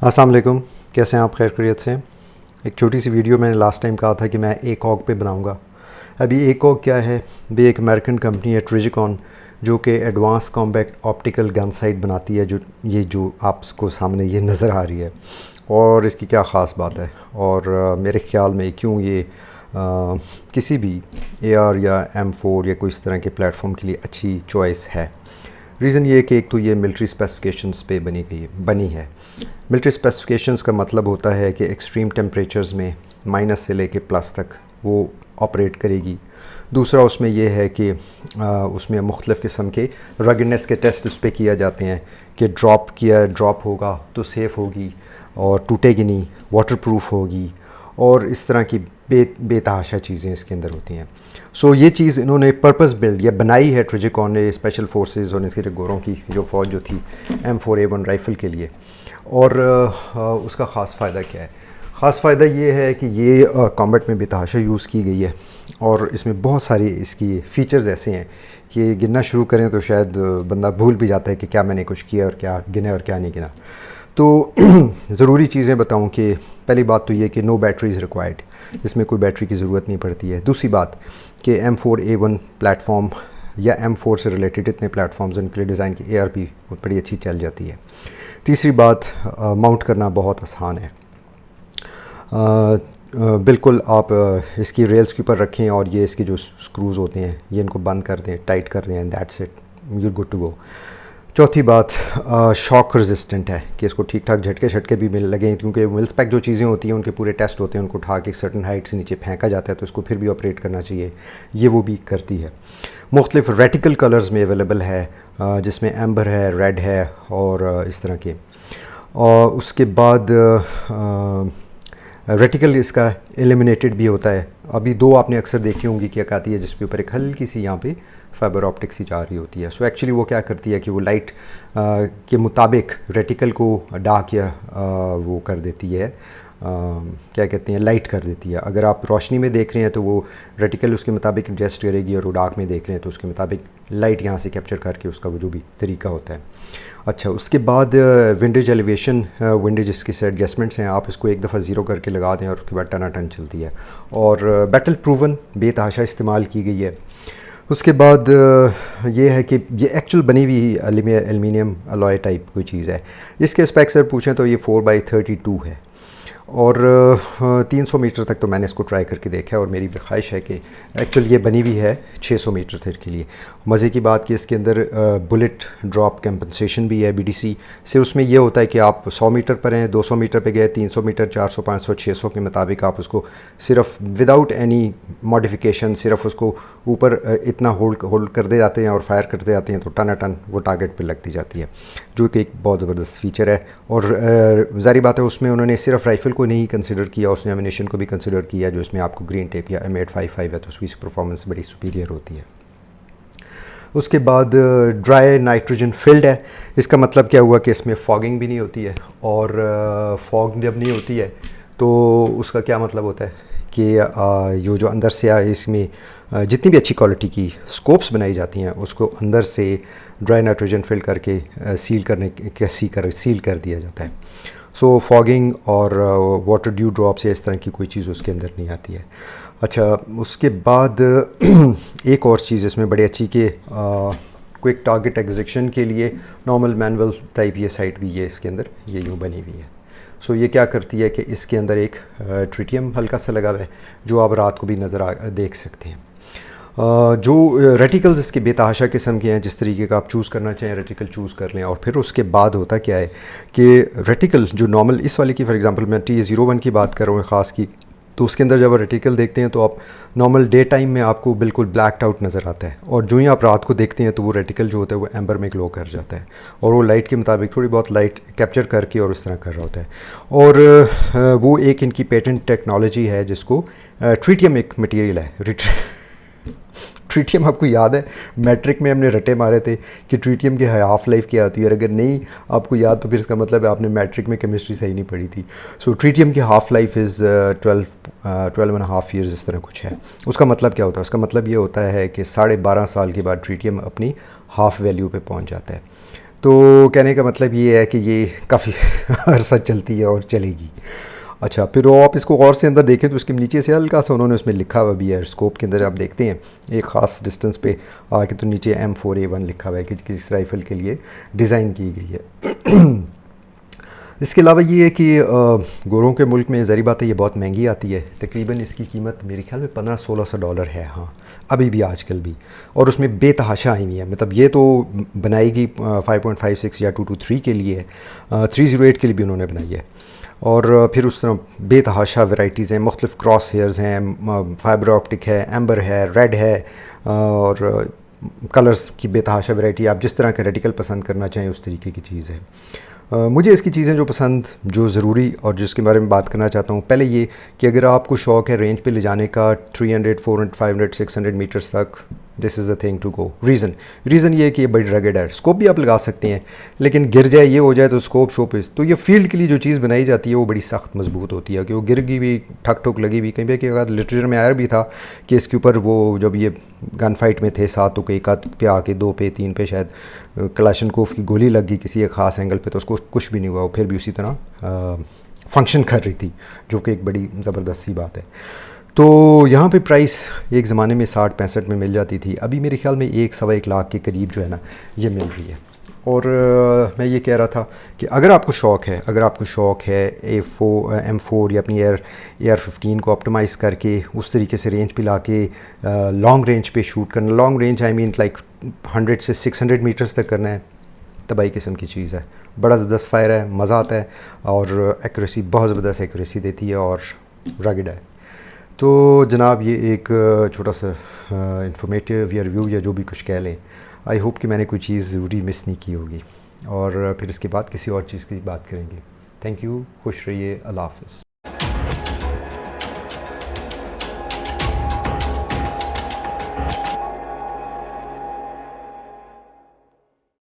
अस्सलाम वालेकुम, कैसे हैं आप? खैर खैरियत से? एक छोटी सी वीडियो मैंने लास्ट टाइम कहा था कि मैं ACOG पे बनाऊंगा। अभी ACOG क्या है? भी एक अमेरिकन कंपनी है, ट्रिजिकॉन, जो कि advance compact optical gun site बनाती है। जो आपको सामने ये नज़र आ रही है, और इसकी क्या ख़ास बात है, और मेरे ख़्याल में क्यों ये किसी भी AR या M4 या कोई इस तरह के प्लेटफॉर्म के लिए अच्छी चॉइस है। रीज़न ये है कि एक तो ये मिलिट्री स्पेसिफिकेशंस पे बनी है। मिलिट्री स्पेसिफिकेशंस का मतलब होता है कि एक्सट्रीम टेम्परेचर्स में माइनस से लेके प्लस तक वो ऑपरेट करेगी। दूसरा उसमें यह है कि उसमें मुख्तलिफ़ किस्म के रगडनेस के टेस्ट उस पर किए जाते हैं कि ड्रॉप होगा तो सेफ़ होगी और टूटेगी नहीं, वाटर प्रूफ होगी, और इस तरह की बेतहाशा चीज़ें इसके अंदर होती हैं। सो ये चीज़ इन्होंने पर्पस बिल्ड या बनाई है ट्रिजिकॉन ने, स्पेशल फोर्सेस और इसके गोरों की जो फ़ौज जो थी M4A1 राइफ़ल के लिए। और उसका ख़ास फ़ायदा क्या है? ख़ास फ़ायदा ये है कि ये कॉम्बैट में बेतहाशा यूज़ की गई है, और इसमें बहुत सारी इसकी फ़ीचर्स ऐसे हैं कि गिनना शुरू करें तो शायद बंदा भूल भी जाता है कि क्या मैंने कुछ किया और क्या गिना और क्या नहीं गिना। तो ज़रूरी चीज़ें बताऊं कि पहली बात तो ये कि नो बैटरीज़ रिक्वायर्ड, इसमें कोई बैटरी की ज़रूरत नहीं पड़ती है। दूसरी बात कि M4A1 प्लेटफॉर्म या M4 से रिलेटेड इतने प्लेटफॉर्म्स उनके लिए डिज़ाइन की ARP बड़ी अच्छी चल जाती है। तीसरी बात, माउंट करना बहुत आसान है। बिल्कुल आप इसकी रेल्स के ऊपर रखें और ये इसके जो स्क्रूज़ होते हैं ये इनको बंद कर दें, टाइट कर दें, and that's it, you good to go. चौथी बात, शॉक रेजिस्टेंट है कि इसको ठीक ठाक झटके भी मिल लगे, क्योंकि मिल स्पेक जो चीज़ें होती हैं उनके पूरे टेस्ट होते हैं, उनको उठा के एक सर्टन हाइट से नीचे फेंका जाता है तो इसको फिर भी ऑपरेट करना चाहिए, ये वो भी करती है। मुख्तलिफ रेटिकल कलर्स में अवेलेबल है, जिसमें एम्बर है, रेड है, और इस तरह के। और उसके बाद रेटिकल इसका एलिमिनेटेड भी होता है। अभी दो आपने अक्सर देखी होंगी कि एक आती है जिसके ऊपर एक हल्की सी यहाँ पे फाइबर ऑप्टिक सी जा रही होती है। सो एक्चुअली वो क्या करती है कि वो लाइट के मुताबिक रेटिकल को डार्क या वो कर देती है, क्या कहते हैं, लाइट कर देती है। अगर आप रोशनी में देख रहे हैं तो वो रेटिकल उसके मुताबिक एडजस्ट करेगी, और वो डार्क में देख रहे हैं तो उसके मुताबिक लाइट यहाँ से कैप्चर करके उसका वो जो भी तरीका होता है। अच्छा, उसके बाद विंडेज एलिवेशन, विंडेज इसके से एडजस्टमेंट्स हैं, आप इसको एक दफ़ा ज़ीरो करके लगा दें और उसके बाद टनाटन चलती है, और बैटल प्रूवन बेतहाशा इस्तेमाल की गई है। उसके बाद ये है कि ये एक्चुअल बनी हुई एल्युमिनियम अलॉय टाइप कोई चीज़ है। इसके स्पेक्स अगर पूछें तो ये 4x32 है, और 300 मीटर तक तो मैंने इसको ट्राई करके देखा है, और मेरी भी ख्वाहिश है कि एक्चुअली ये बनी हुई है 600 मीटर तक के लिए। मज़े की बात कि इसके अंदर बुलेट ड्रॉप कंपनसेशन भी है BDC से। उसमें ये होता है कि आप 100 मीटर पर हैं, 200 मीटर पे गए, 300 मीटर, 400, 500, 600 के मुताबिक आप उसको सिर्फ विदाउट एनी मॉडिफिकेशन सिर्फ उसको ऊपर इतना होल्ड कर दे जाते हैं और फायर करते जाते हैं, तो टन वो टारगेट पे लगती जाती है, जो कि एक बहुत ज़बरदस्त फीचर है। और ज़ाहिर बात है उसमें उन्होंने सिर्फ राइफ़ल को नहीं कंसिडर किया, उसने एमिनेशन को भी कंसिडर किया, जो इसमें आपको ग्रीन टेप या M855 है तो उसकी परफॉर्मेंस बड़ी सुपीरियर होती है। उसके बाद ड्राई नाइट्रोजन फिल्ड है। इसका मतलब क्या हुआ कि इसमें फॉगिंग भी नहीं होती है, और फॉग जब नहीं होती है तो उसका क्या मतलब होता है कि ये जो अंदर से इसमें जितनी भी अच्छी क्वालिटी की स्कोप्स बनाई जाती हैं उसको अंदर से ड्राई नाइट्रोजन फिल करके सील कर दिया जाता है। सो फॉगिंग और वाटर ड्यू ड्रॉप से इस तरह की कोई चीज़ उसके अंदर नहीं आती है। अच्छा, उसके बाद एक और चीज़ इसमें बड़ी अच्छी कि क्विक टारगेट एग्जीक्यूशन के लिए नॉर्मल मैनुअल टाइप ये साइट भी है इसके अंदर, ये यूँ बनी हुई है। सो ये क्या करती है कि इसके अंदर एक ट्रिटियम हल्का सा लगा हुआ है जो आप रात को भी देख सकते हैं। जो रेटिकल्स इसके बेतहाशा किस्म के हैं, जिस तरीके का आप चूज़ करना चाहें रेटिकल चूज़ कर लें। और फिर उसके बाद होता क्या है कि रेटिकल जो नॉर्मल इस वाले की फॉर एग्जांपल मैं T01 की बात कर रहा हूँ ख़ास की, तो उसके अंदर जब आप रेटिकल देखते हैं तो आप नॉर्मल डे टाइम में आपको बिल्कुल ब्लैकड आउट नज़र आता है, और जो ही आप रात को देखते हैं तो वो रेटिकल जो होता है वो एम्बर में ग्लो कर जाता है, और वो लाइट के मुताबिक थोड़ी बहुत लाइट कैप्चर करके और इस तरह कर रहा होता है। और वो एक इनकी पेटेंट टेक्नोलॉजी है जिसको ट्रिटियम एक मटीरियल है। ट्रिटियम आपको याद है मैट्रिक में हमने रटे मारे थे कि ट्रिटियम की हाफ लाइफ क्या होती है, और अगर नहीं आपको याद तो फिर इसका मतलब है आपने मैट्रिक में केमिस्ट्री सही नहीं पढ़ी थी। सो ट्रिटियम की हाफ लाइफ इज़ 12.5 ईयर्स इस तरह कुछ है। उसका मतलब क्या होता है? उसका मतलब ये होता है कि 12.5 साल के बाद ट्रिटियम अपनी हाफ वैल्यू पे पहुंच जाता है। तो कहने का मतलब ये है कि ये काफ़ी अरसा चलती है और चलेगी। अच्छा, फिर वो आप इसको गौर से अंदर देखें तो उसके नीचे से हल्का सा उन्होंने उसमें लिखा हुआ भी है, स्कोप के अंदर आप देखते हैं एक ख़ास डिस्टेंस पे आके तो नीचे M4A1 लिखा हुआ है कि किस राइफ़ल के लिए डिज़ाइन की गई है। इसके अलावा ये है कि गोरों के मुल्क में ज़ाहिर बात है ये बहुत महंगी आती है, तकरीबन इसकी कीमत मेरे ख्याल में $1500-1600 है, हाँ अभी भी आजकल भी। और उसमें बेतहाशा आई हुई है, मतलब ये तो बनाएगी 5.56 या 223 के लिए है, 308 के लिए भी उन्होंने बनाई है। और फिर उस तरह बेतहाशा वैराइटीज़ हैं, मुख्तलिफ़ क्रॉस हेयर्स हैं, फाइबर ऑप्टिक है, एम्बर है, रेड है, और कलर्स की बेतहाशा वैरायटी। आप जिस तरह का रेटिकल पसंद करना चाहें उस तरीके की चीज़ है। मुझे इसकी चीज़ें जो पसंद, जो ज़रूरी और जिसके बारे में बात करना चाहता हूँ, पहले ये कि अगर आपको शौक़ है रेंज पे ले जाने का 300, 400, 500, 600 मीटर्स तक, this is the thing to go. Reason ये है कि ये बड़ी रगेड है। स्कोप भी आप लगा सकते हैं, लेकिन गिर जाए, ये हो जाए तो स्कोप शोपीस। तो ये फील्ड के लिए जो चीज़ बनाई जाती है वो बड़ी सख्त मजबूत होती है कि वो गिर गई भी, ठक ठुक लगी भी। कहीं पे लिटरेचर में आया भी था कि इसके ऊपर वो जब ये गन फाइट में थे 7 तो एक आध पे आके 2 पे 3 पे शायद कलाशनकोफ की गोली लग गई किसी एक ख़ास एंगल पे, तो उसको कुछ भी नहीं हुआ, वो फिर भी उसी तरह फंक्शन कर रही थी, जो कि एक बड़ी ज़बरदस्त सी बात है। तो यहाँ पे प्राइस एक ज़माने में 60-65 में मिल जाती थी, अभी मेरे ख्याल में 1-1.25 लाख के करीब जो है ना ये मिल रही है। और मैं ये कह रहा था कि अगर आपको शौक़ है M4 या अपनी AR-15 को ऑप्टिमाइज़ करके उस तरीके से रेंज पे ला के लॉन्ग रेंज पे शूट करना, long range I mean like 100 से 600 मीटर्स तक करना है, तबाही किस्म की चीज़ है। बड़ा ज़बरदस्त फायर है, मज़ा आता है और एक्यूरेसी बहुत ज़बरदस्त एक्यूरेसी देती है और रगड़ है। तो जनाब ये एक छोटा सा इंफॉर्मेटिव या रिव्यू या जो भी कुछ कह लें, आई होप कि मैंने कोई चीज़ ज़रूरी मिस नहीं की होगी, और फिर इसके बाद किसी और चीज़ की बात करेंगे। थैंक यू, खुश रहिए, अल्लाह हाफ़िज़।